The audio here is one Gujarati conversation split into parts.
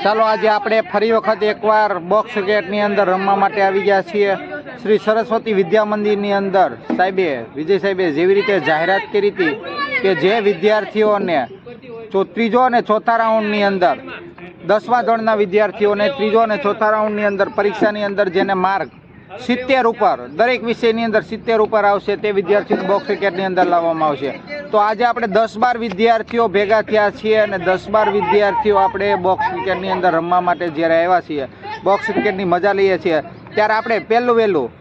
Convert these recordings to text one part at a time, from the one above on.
ચાલો આજે આપણે ફરી વખત એકવાર બોક્સ ક્રિકેટની અંદર રમવા માટે આવી ગયા છીએ શ્રી સરસ્વતી વિદ્યા મંદિરની અંદર. વિજય સાહેબે જેવી રીતે જાહેરાત કરી હતી કે જે વિદ્યાર્થીઓને ત્રીજો અને ચોથા રાઉન્ડની અંદર 10મા ધોરણના વિદ્યાર્થીઓને ત્રીજો અને ચોથા રાઉન્ડની અંદર પરીક્ષાની અંદર જેને માર્ક 70 ઉપર દરેક વિષયની અંદર 70 ઉપર આવશે તે વિદ્યાર્થીઓને બોક્સ ક્રિકેટની અંદર લાવવામાં આવશે. તો આજે આપણે 10-12 વિદ્યાર્થીઓ ભેગા થયા છીએ અને 10-12 વિદ્યાર્થીઓ આપણે બોક્સ ક્રિકેટની અંદર રમવા માટે જ્યારે આવ્યા છીએ, બોક્સ ક્રિકેટની મજા લઈએ છીએ, ત્યારે આપણે પહેલું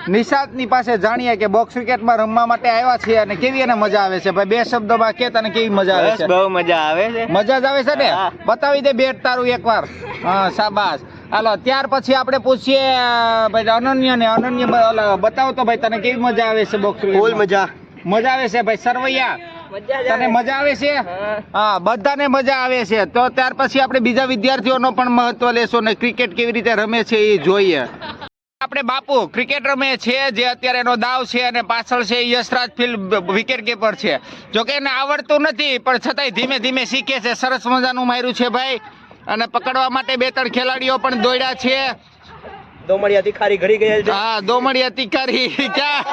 નિશાંતની પાસે જાણીએ કે બોક્સ ક્રિકેટમાં રમવા માટે આવ્યા છીએ અને કેવી એને મજા આવે છે. ભાઈ બે શબ્દોમાં કે તને કેવી મજા આવે છે? બહુ મજા આવે છે. મજા જ આવે છે ને? બતાવી દે બેટ તારું એકવાર. હા, શાબાશ. હાલો, ત્યાર પછી આપણે પૂછીએ ભાઈ અનન્ય બતાવો તો ભાઈ તને કેવી મજા આવે છે બોક્સ ક્રિકેટ? ફૂલ મજા આવે છે ભાઈ. સરવૈયા તને મજા આવે છે? હા, બધાને મજા આવે છે. તો ત્યાર પછી આપણે બીજા વિદ્યાર્થીઓનો પણ મહત્વ લેશું ને ક્રિકેટ કેવી રીતે રમે છે એ જોઈએ. આપણે બાપુ ક્રિકેટ રમે છે, જે અત્યારે એનો દાવ છે અને પાછળ છે યશરાજ ફિલ્ડ વિકેટ કીપર છે. જોકે એને આવડતું નથી પણ છતાંય ધીમે ધીમે શીખે છે. સરસ મજાનું માર્યું છે ભાઈ. અને પકડવા માટે 2-3 ખેલાડીઓ પણ દોડ્યા છે. દોમડિયા તિખારી ઘડી ગયા છે. હા, દોમડિયા તિખારી ક્યાં?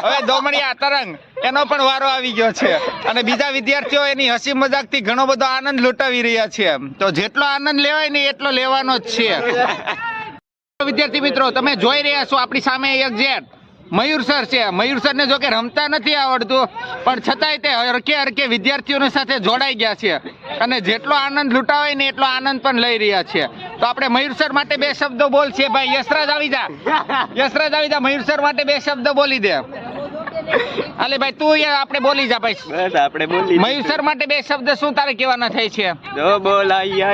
હવે દોમડિયા તરંગ એનો પણ વારો આવી ગયો છે અને બીજા વિદ્યાર્થીઓ એની હસી મજાકથી ઘણો બધો આનંદ લૂંટાવી રહ્યા છે. તો જેટલો આનંદ લેવાય ને એટલો લેવાનો જ છે. વિદ્યાર્થી મિત્રો, તમે જોઈ રહ્યા છો આપણી સામે એક જેટ મયુર સર છે. મયુર સર ને જો કે રમતા નથી આવડતું પણ છતાંય તે હરકે વિદ્યાર્થીઓની સાથે જોડાઈ ગયા છે અને જેટલો આનંદ લૂંટાવાય ને એટલો આનંદ પણ લઈ રહ્યા છે. તો આપણે મયુર સર માટે 2 શબ્દો બોલશે. ભાઈ યશરાજ આવી જા, યશરાજ આવી જા. મયુર સર માટે 2 શબ્દ બોલી દે. અલે ભાઈ તું આપણે બોલી જા ભાઈ. બસ આપણે બોલી. મયુર સર માટે 2 શબ્દ શું તારે કહેવાના થાય છે? જો બોલાય